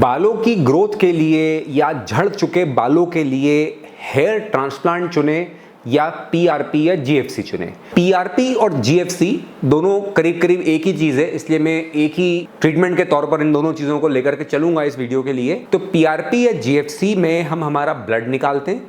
बालों की ग्रोथ के लिए या झड़ चुके बालों के लिए हेयर ट्रांसप्लांट चुने या पीआरपी या जीएफसी चुने। पीआरपी और जीएफसी दोनों करीब करीब एक ही चीज है, इसलिए मैं एक ही ट्रीटमेंट के तौर पर इन दोनों चीजों को लेकर के चलूंगा इस वीडियो के लिए। तो पीआरपी या जीएफसी में हम हमारा ब्लड निकालते हैं,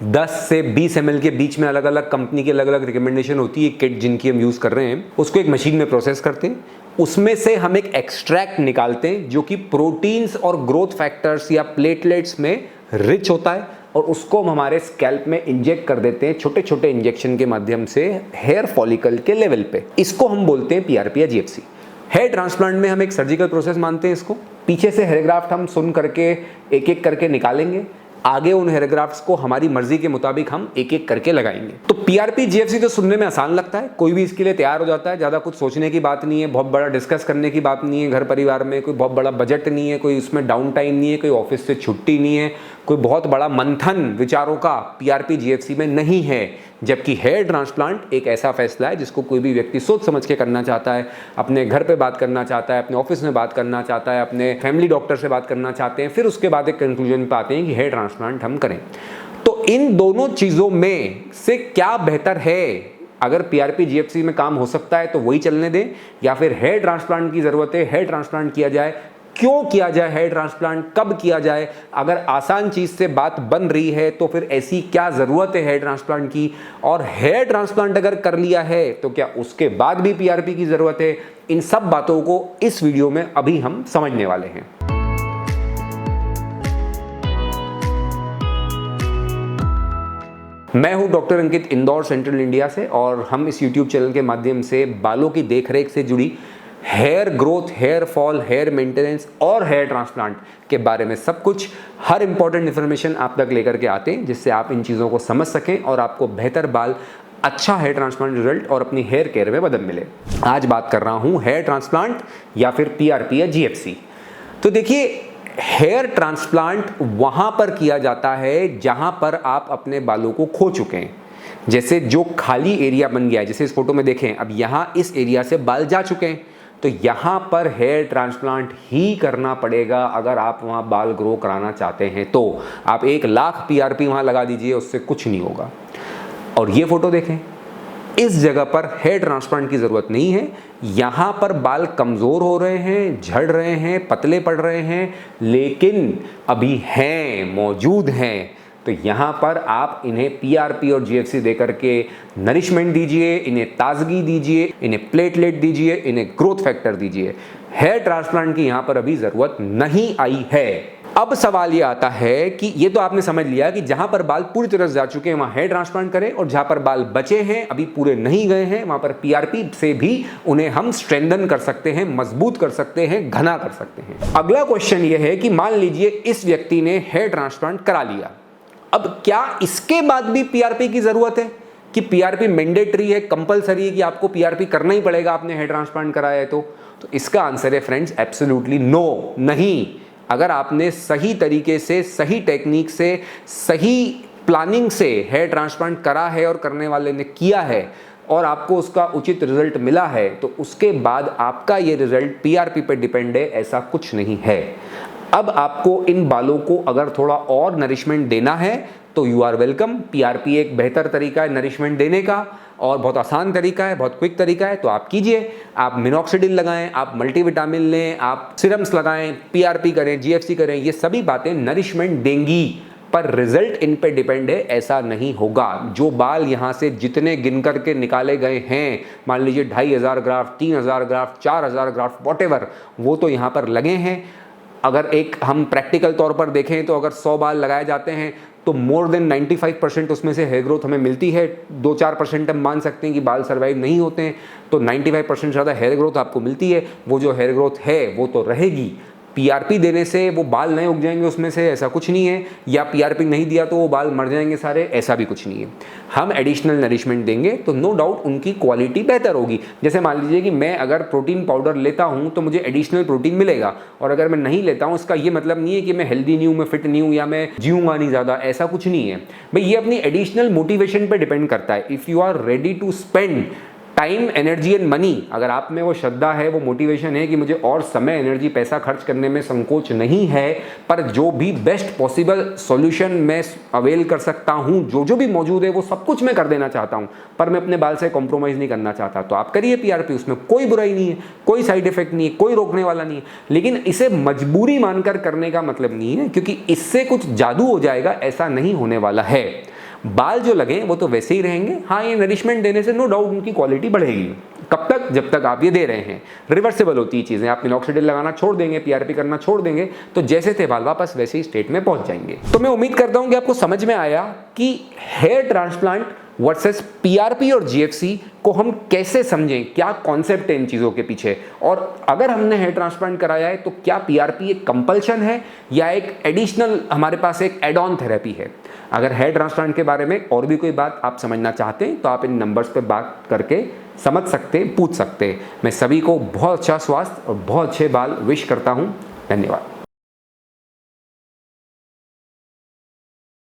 10 से 20 ml के बीच में अलग अलग कंपनी की अलग अलग रिकमेंडेशन होती है। किट जिनकी हम यूज कर रहे हैं उसको एक मशीन में प्रोसेस करते हैं, उसमें से हम एक एक्सट्रैक्ट निकालते हैं जो कि प्रोटीन्स और ग्रोथ फैक्टर्स या प्लेटलेट्स में रिच होता है, और उसको हम हमारे स्कैल्प में इंजेक्ट कर देते हैं छोटे छोटे इंजेक्शन के माध्यम से हेयर फॉलिकल के लेवल पे। इसको हम बोलते हैं पीआरपी या जीएफसी। हेयर ट्रांसप्लांट में हम एक सर्जिकल प्रोसेस मानते हैं इसको। पीछे से हेयर ग्राफ्ट हम सुन करके एक एक करके निकालेंगे, आगे उन हेयर ग्राफ्ट्स को हमारी मर्जी के मुताबिक हम एक एक करके लगाएंगे। तो पीआरपी जीएफसी तो सुनने में आसान लगता है, कोई भी इसके लिए तैयार हो जाता है, ज्यादा कुछ सोचने की बात नहीं है, बहुत बड़ा डिस्कस करने की बात नहीं है, घर परिवार में कोई बहुत बड़ा बजट नहीं है, कोई उसमें डाउन टाइम नहीं है, कोई ऑफिस से छुट्टी नहीं है, कोई बहुत बड़ा मंथन विचारों का पीआरपी जीएफसी में नहीं है। जबकि हेयर ट्रांसप्लांट एक ऐसा फैसला है जिसको कोई भी व्यक्ति सोच समझ के करना चाहता है, अपने घर पे बात करना चाहता है, अपने ऑफिस में बात करना चाहता है, अपने फैमिली डॉक्टर से बात करना चाहते हैं, फिर उसके बाद एक कंक्लूजन पे आते हैं कि हेयर ट्रांसप्लांट हम करें। तो इन दोनों चीजों में से क्या बेहतर है? अगर पीआरपी जीएफसी में काम हो सकता है तो वही चलने दें, या फिर हेयर ट्रांसप्लांट की जरूरत है, हेयर ट्रांसप्लांट किया जाए। क्यों किया जाए हेयर ट्रांसप्लांट, कब किया जाए? अगर आसान चीज से बात बन रही है तो फिर ऐसी क्या जरूरत है हेयर ट्रांसप्लांट की? और हेयर ट्रांसप्लांट अगर कर लिया है तो क्या उसके बाद भी पीआरपी की जरूरत है? इन सब बातों को इस वीडियो में अभी हम समझने वाले हैं। मैं हूं डॉक्टर अंकित, इंदौर सेंट्रल इंडिया से, और हम इस यूट्यूब चैनल के माध्यम से बालों की देखरेख से जुड़ी hair growth, hair fall, hair maintenance और हेयर ट्रांसप्लांट के बारे में सब कुछ, हर इंपॉर्टेंट इंफॉर्मेशन आप तक लेकर के आते हैं, जिससे आप इन चीज़ों को समझ सकें और आपको बेहतर बाल, अच्छा हेयर ट्रांसप्लांट रिजल्ट और अपनी हेयर केयर में मदद मिले। आज बात कर रहा हूं हेयर ट्रांसप्लांट या फिर पीआरपी या जीएफसी। तो देखिए, हेयर ट्रांसप्लांट वहां पर किया जाता है जहां पर आप अपने बालों को खो चुके हैं। जैसे जो खाली एरिया बन गया है, जैसे इस फोटो में देखें, अब यहां इस एरिया से बाल जा चुके हैं, तो यहां पर हेयर ट्रांसप्लांट ही करना पड़ेगा अगर आप वहां बाल ग्रो कराना चाहते हैं। तो आप 1 लाख पीआरपी वहां लगा दीजिए, उससे कुछ नहीं होगा। और ये फोटो देखें, इस जगह पर हेयर ट्रांसप्लांट की जरूरत नहीं है। यहां पर बाल कमजोर हो रहे हैं, झड़ रहे हैं, पतले पड़ रहे हैं, लेकिन अभी हैं, मौजूद हैं। तो यहां पर आप इन्हें पीआरपी और जीएफसी देकर के नरिशमेंट दीजिए, इन्हें ताजगी दीजिए, इन्हें प्लेटलेट दीजिए, इन्हें ग्रोथ फैक्टर दीजिए। हेयर ट्रांसप्लांट की यहां पर अभी जरूरत नहीं आई है। अब सवाल ये आता है कि ये तो आपने समझ लिया कि जहां पर बाल पूरी तरह से जा चुके हैं वहां हेयर ट्रांसप्लांट करें, और जहां पर बाल बचे हैं, अभी पूरे नहीं गए हैं, वहां पर पीआरपी से भी उन्हें हम स्ट्रेंथन कर सकते हैं, मजबूत कर सकते हैं, घना कर सकते हैं। अगला क्वेश्चन ये है कि मान लीजिए इस व्यक्ति ने हेयर ट्रांसप्लांट करा लिया, अब क्या इसके बाद भी पीआरपी की जरूरत है? कि पीआरपी मैंडेटरी है, कंपलसरी है कि आपको पीआरपी करना ही पड़ेगा आपने हेयर ट्रांसप्लांट कराया है? तो इसका आंसर है फ्रेंड्स, एब्सोल्युटली नो, नहीं। अगर आपने सही तरीके से, सही टेक्निक से, सही प्लानिंग से हेयर ट्रांसप्लांट करा है और करने वाले ने किया है और आपको उसका उचित रिजल्ट मिला है, तो उसके बाद आपका ये रिजल्ट पीआरपी पे डिपेंड है, ऐसा कुछ नहीं है। अब आपको इन बालों को अगर थोड़ा और नरिशमेंट देना है तो यू आर वेलकम। पीआरपी एक बेहतर तरीका है नरिशमेंट देने का, और बहुत आसान तरीका है, बहुत क्विक तरीका है, तो आप कीजिए। आप मिनॉक्सिडिल लगाएं, आप मल्टीविटामिन लें, आप सिरम्स लगाएं, पीआरपी करें, जीएफसी करें, ये सभी बातें नरिशमेंट देंगी, पर रिजल्ट इन पे डिपेंड है, ऐसा नहीं होगा। जो बाल यहाँ से जितने गिन करके निकाले गए हैं, मान लीजिए 2500 ग्राफ्ट, 3000 ग्राफ्ट, 4000 ग्राफ्ट, वॉटेवर, वो तो यहाँ पर लगे हैं। अगर एक हम प्रैक्टिकल तौर पर देखें तो अगर 100 बाल लगाए जाते हैं तो मोर देन 95% उसमें से हेयर ग्रोथ हमें मिलती है। 2-4% हम मान सकते हैं कि बाल सर्वाइव नहीं होते हैं, तो 95% ज़्यादा हेयर ग्रोथ आपको मिलती है। वो जो हेयर ग्रोथ है वो तो रहेगी। पीआरपी देने से वो बाल नए उग जाएंगे उसमें से, ऐसा कुछ नहीं है, या पीआरपी नहीं दिया तो वो बाल मर जाएंगे सारे, ऐसा भी कुछ नहीं है। हम एडिशनल नरिशमेंट देंगे तो नो डाउट उनकी क्वालिटी बेहतर होगी। जैसे मान लीजिए कि मैं अगर प्रोटीन पाउडर लेता हूँ तो मुझे एडिशनल प्रोटीन मिलेगा, और अगर मैं नहीं लेता हूँ इसका ये मतलब नहीं है कि मैं हेल्दी नहीं हूँ, मैं फिट नहीं हूँ, या मैं जीऊँगा नहीं ज़्यादा, ऐसा कुछ नहीं है भाई। ये अपनी एडिशनल मोटिवेशन पर डिपेंड करता है। If you are ready to spend time, energy and money, अगर आप में वो श्रद्धा है, वो मोटिवेशन है कि मुझे और समय, एनर्जी, पैसा खर्च करने में संकोच नहीं है, पर जो भी बेस्ट पॉसिबल सॉल्यूशन मैं अवेल कर सकता हूँ, जो जो भी मौजूद है वो सब कुछ मैं कर देना चाहता हूँ, पर मैं अपने बाल से कॉम्प्रोमाइज़ नहीं करना चाहता, तो आप करिए पीआरपी, उसमें कोई बुराई नहीं है, कोई साइड इफेक्ट नहीं है, कोई रोकने वाला नहीं है। लेकिन इसे मजबूरी मानकर करने का मतलब नहीं है, क्योंकि इससे कुछ जादू हो जाएगा, ऐसा नहीं होने वाला है। बाल जो लगे वो तो वैसे ही रहेंगे। हाँ, ये नरिशमेंट देने से नो डाउट उनकी क्वालिटी बढ़ेगी। कब तक? जब तक आप ये दे रहे हैं। रिवर्सेबल होती है चीज़ें, आप मिनॉक्सिडिल लगाना छोड़ देंगे, पीआरपी करना छोड़ देंगे, तो जैसे थे बाल वापस वैसे ही स्टेट में पहुंच जाएंगे। तो मैं उम्मीद करता हूं कि आपको समझ में आया कि हेयर ट्रांसप्लांट वर्सेस पीआरपी और जीएफसी को हम कैसे समझें, क्या कॉन्सेप्ट है इन चीज़ों के पीछे, और अगर हमने हेयर ट्रांसप्लांट कराया है तो क्या पीआरपी एक कंपल्शन है या एक एडिशनल हमारे पास एक एड ऑन थेरेपी है। अगर हेयर ट्रांसप्लांट के बारे में और भी कोई बात आप समझना चाहते हैं तो आप इन नंबर्स पे बात करके समझ सकते हैं, पूछ सकते हैं। मैं सभी को बहुत अच्छा स्वास्थ्य और बहुत अच्छे बाल विश करता हूँ। धन्यवाद।